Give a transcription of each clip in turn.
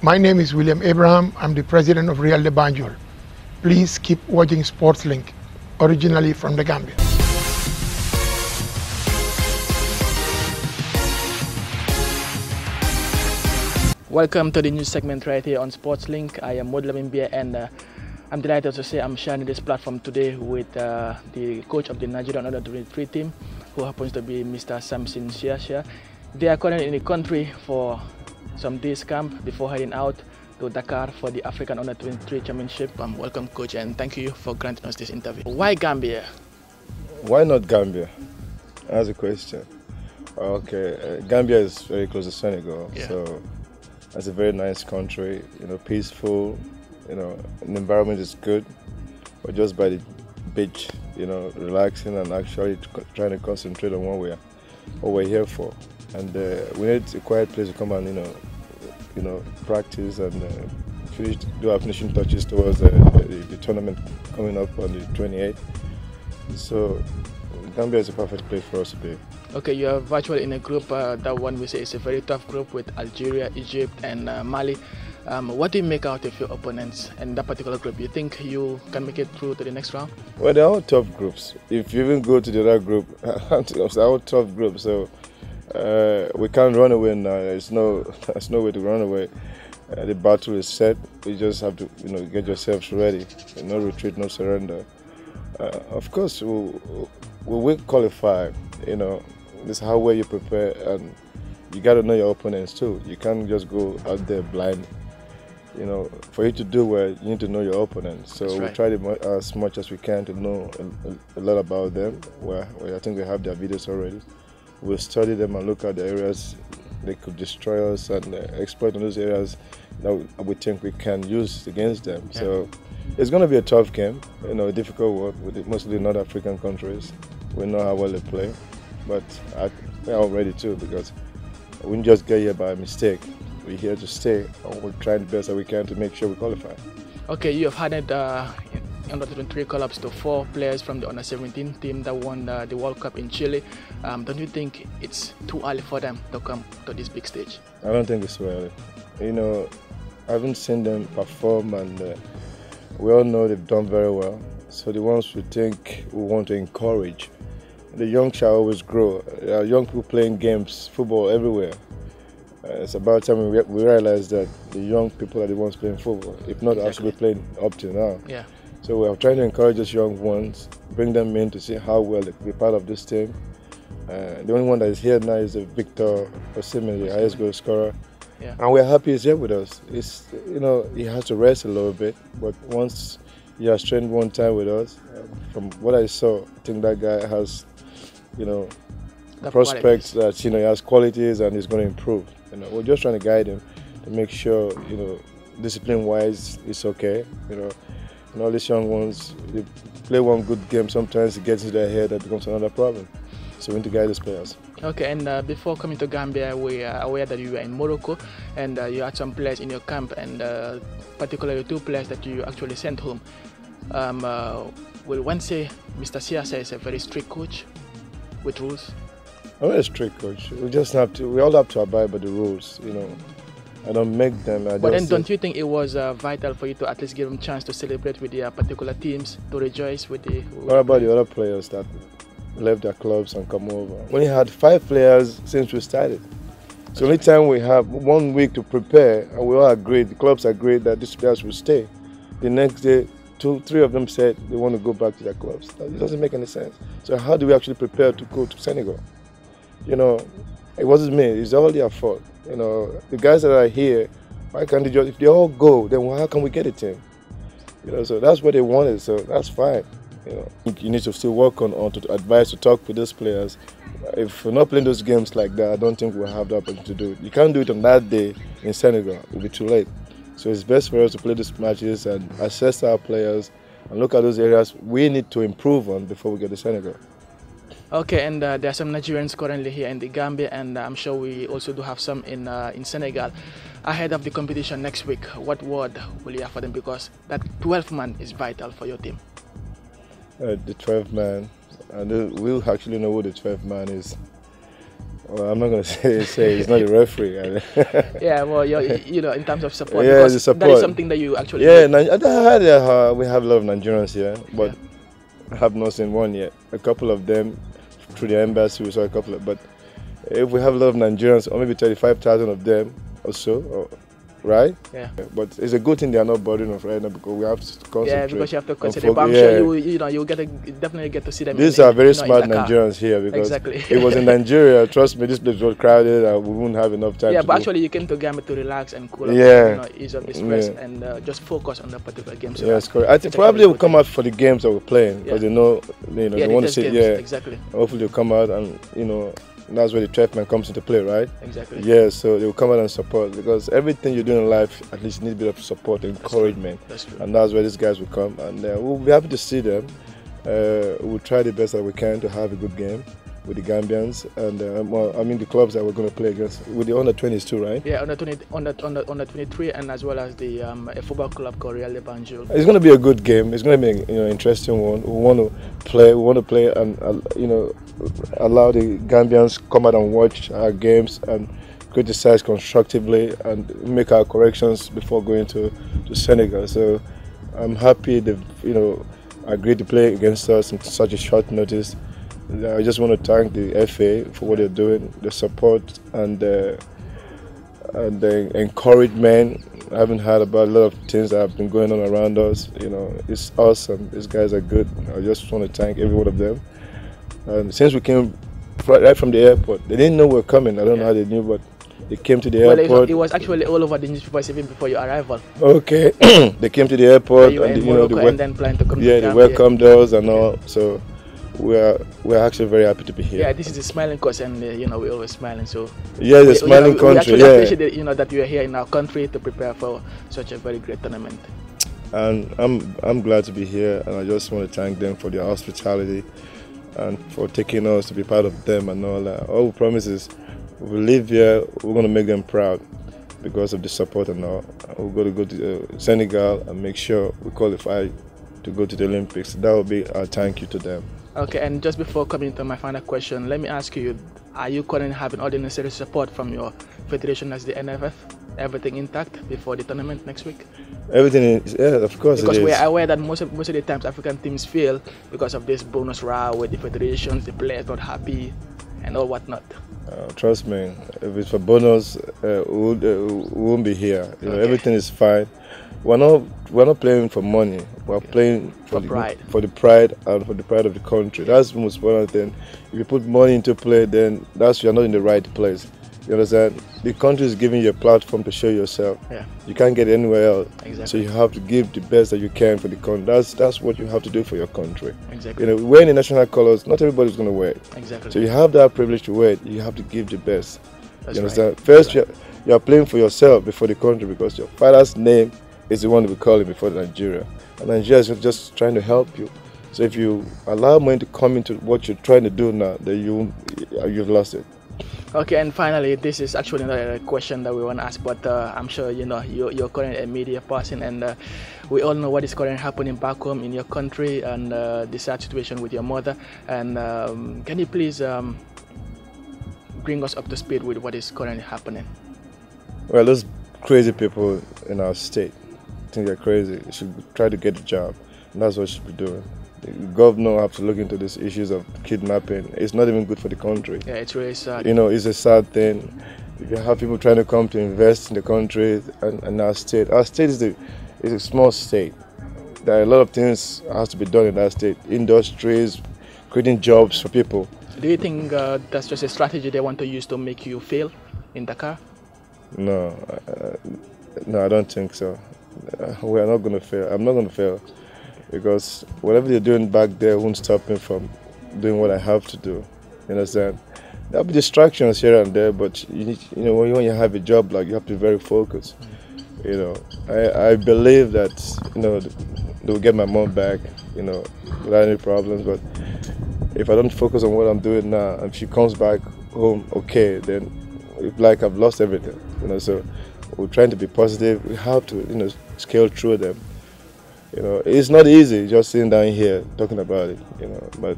My name is William Abraham. I'm the president of Real de Banjul. Please keep watching SportsLink, originally from the Gambia. Welcome to the news segment right here on SportsLink. I am Modla Mimbia, and I'm delighted to say I'm sharing this platform today with the coach of the Nigerian Under-23 team, who happens to be Mr. Samson Siasia. They are currently in the country for some days camp before heading out to Dakar for the African Under-23 Championship. Welcome, coach, and thank you for granting us this interview. Why Gambia? Why not Gambia? That's a question. Okay, Gambia is very close to Senegal, so it's a very nice country. Peaceful. The environment is good. We're just by the beach, relaxing and actually trying to concentrate on what we're here for. And we need a quiet place to come and practice and do our finishing touches towards the tournament coming up on the 28th. So Gambia is a perfect place for us to be. Okay, you are virtually in a group that one we say is a very tough group with Algeria, Egypt, and Mali. What do you make out of your opponents in that particular group? You think you can make it through to the next round? Well, they're all tough groups. If you even go to the other group, they're all tough groups. So we can't run away now. There's no way to run away. The battle is set. You just have to, get yourselves ready. No retreat, no surrender. Of course, we will qualify. This is how well you prepare, and you got to know your opponents too. You can't just go out there blind. For you to do well, you need to know your opponents. So we try as much as we can to know a lot about them. I think we have their videos already. We'll study them and look at the areas they could destroy us and exploit in those areas that we think we can use against them. Yeah. So it's going to be a tough game, a difficult one with mostly North African countries. We know how well they play, but we're all ready too, because we didn't just get here by mistake. We're here to stay, and we're trying the best that we can to make sure we qualify. Okay, you have handed under-23 call-ups to 4 players from the under-17 team that won the World Cup in Chile. Don't you think it's too early for them to come to this big stage? I don't think it's too early. I haven't seen them perform, and we all know they've done very well. So the ones we think we want to encourage, the young shall always grow. There are young people playing games, football everywhere. It's about time we realize that the young people are the ones playing football, if not actually playing up to now. Yeah. So we're trying to encourage those young ones, bring them in to see how well they can be part of this team. The only one that is here now is Victor Osimhen, the highest goal scorer. Yeah. And we're happy he's here with us. He has to rest a little bit, but once he has trained one time with us, from what I saw, I think that guy has, prospects that he has qualities and he's going to improve. We're just trying to guide him to make sure, discipline-wise, it's okay. And all these young ones, they play one good game, sometimes it gets into their head, that becomes another problem. So we need to guide these players. Okay, and before coming to Gambia, we are aware that you were in Morocco, and you had some players in your camp, and particularly 2 players that you actually sent home. Will one say Mr. Siasia is a very strict coach with rules? I'm a strict coach. We all have to abide by the rules, I don't make them. But then don't you think it was vital for you to at least give them a chance to celebrate with their particular teams, to rejoice with the... What about the other players that left their clubs and come over? We only had 5 players since we started. So only time we have 1 week to prepare, and we all agreed, the clubs agreed that these players will stay. The next day, 2, 3 of them said they want to go back to their clubs. It doesn't make any sense. So how do we actually prepare to go to Senegal? It wasn't me, it's all their fault. The guys that are here, why can't they if they all go, then how can we get a team? So that's what they wanted, so that's fine. You need to still work on to advise, to talk with those players. If we're not playing those games like that, I don't think we'll have the opportunity to do it. You can't do it on that day in Senegal, it'll be too late. So it's best for us to play these matches and assess our players and look at those areas we need to improve on before we get to Senegal. Okay, and there are some Nigerians currently here in the Gambia, and I'm sure we also do have some in Senegal. Ahead of the competition next week, what word will you have for them? Because that 12th man is vital for your team. The 12th man, and we'll actually know who the 12th man is. Well, I'm not going to say he's not a referee. Yeah, well, you know, in terms of support, Yeah, because the support. that is something that you actually Yeah, do. we have a lot of Nigerians here, but I have not seen one yet. A couple of them through the embassy, we saw a couple of, but if we have a lot of Nigerians, or maybe 35,000 of them or so, right? Yeah. But it's a good thing they are not bothering us right now because we have to concentrate. Yeah, because you have to consider. But I'm sure you'll definitely get to see them. These are very you know, smart Nigerians here because exactly. it was in Nigeria. Trust me, this place was crowded and we wouldn't have enough time. Yeah, to but do. actually you came to Gambia to relax and cool. Yeah. You know, ease up the stress and just focus on the particular game. So yes, correct. I think probably will come out for the games that we're playing because they know, they want to see. Games, yeah, exactly. Hopefully they'll come out and that's where the 12th man comes into play, right? Exactly. Yeah, so they'll come out and support because everything you do in life at least needs a bit of support, encouragement. That's true. And that's where these guys will come. And we'll be happy to see them. We'll try the best that we can to have a good game with the Gambians and the clubs that we're going to play against with the under 20s too, right? Yeah, under 23 and as well as the a football club called Real de Banjul. It's going to be a good game. It's going to be an interesting one. We want to play and allow the Gambians come out and watch our games and criticize constructively and make our corrections before going to Senegal. So I'm happy they've agreed to play against us in such a short notice. I just want to thank the FA for what they're doing, the support and the encouragement. I haven't heard about a lot of things that have been going on around us. It's awesome. These guys are good. I just want to thank every one of them. And since we came right from the airport, they didn't know we were coming. I don't know how they knew, but they came to the airport. It was actually all over the newspapers even before your arrival. Okay, they came to the airport and then planned to come. Yeah, they welcomed us and all. So we're actually very happy to be here. Yeah, this is a smiling coast, and we're always smiling. So yeah, the smiling country. We actually appreciate that you are here in our country to prepare for such a very great tournament. And I'm glad to be here, and I just want to thank them for their hospitality and for taking us to be part of them and all that. All we promise is we live here, we're going to make them proud because of the support and all. We're going to go to Senegal and make sure we qualify to go to the Olympics. That will be our thank you to them. Okay, and just before coming to my final question, let me ask you, are you currently having all the necessary support from your federation as the NFF? Everything intact before the tournament next week? Everything is, yeah, of course. Because we are aware that most of the times African teams fail because of this bonus row with the federations, the players not happy, and all whatnot. Trust me, if it's for bonus, we won't be here. Everything is fine. We're not playing for money. We're playing for pride. For the pride and for the pride of the country. That's the most important thing. If you put money into play, then you're not in the right place. You understand? The country is giving you a platform to show yourself. Yeah. You can't get anywhere else. Exactly. So you have to give the best that you can for the country. That's what you have to do for your country. Exactly. Wearing the national colors, not everybody's going to wear it. Exactly. So you have that privilege to wear it. You have to give the best. That's you understand? Right. First, you are playing for yourself before the country because your father's name is the one that we call it before Nigeria. And Nigeria is just trying to help you. So if you allow money to come into what you're trying to do now, then you've lost it. Okay, and finally, this is actually another question that we want to ask, but I'm sure you're currently a media person, and we all know what is currently happening back home in your country and the sad situation with your mother. And can you please bring us up to speed with what is currently happening? Well, those crazy people in our state think they're crazy. They should try to get a job, and that's what they should be doing. The governor have to look into these issues of kidnapping. It's not even good for the country. Yeah, it's really sad. It's a sad thing. If you have people trying to come to invest in the country and our state is a small state. There are a lot of things that has to be done in that state. Industries, creating jobs for people. Do you think that's just a strategy they want to use to make you fail in Dakar? No, I don't think so. We are not going to fail. I'm not going to fail. Because whatever they're doing back there won't stop me from doing what I have to do. You understand? There'll be distractions here and there, but when you have a job, you have to be very focused. I believe that they'll get my mom back, without any problems. But if I don't focus on what I'm doing now, and she comes back home okay, then it's like I've lost everything. So we're trying to be positive. We have to scale through them. It's not easy just sitting down here talking about it, but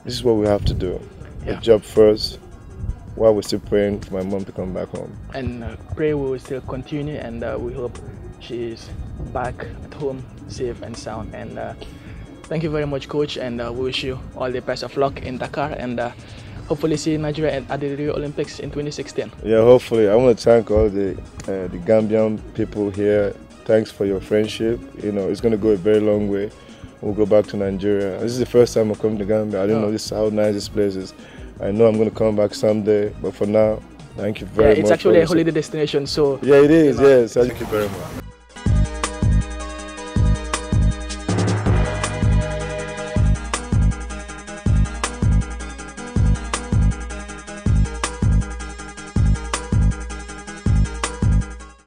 this is what we have to do. Yeah. The job first, while we're still praying for my mom to come back home. And pray we will still continue, and we hope she is back at home safe and sound. And thank you very much, coach, and we wish you all the best of luck in Dakar, and hopefully see Nigeria at the Rio Olympics in 2016. Yeah, hopefully. I want to thank all the Gambian people here. Thanks for your friendship. You know, it's going to go a very long way. We'll go back to Nigeria. This is the first time I'm coming to Gambia. I didn't know this how nice this place is. I know I'm going to come back someday, but for now, thank you very much. It's actually a holiday destination, so... Yeah, it is, yes. Thank you very much.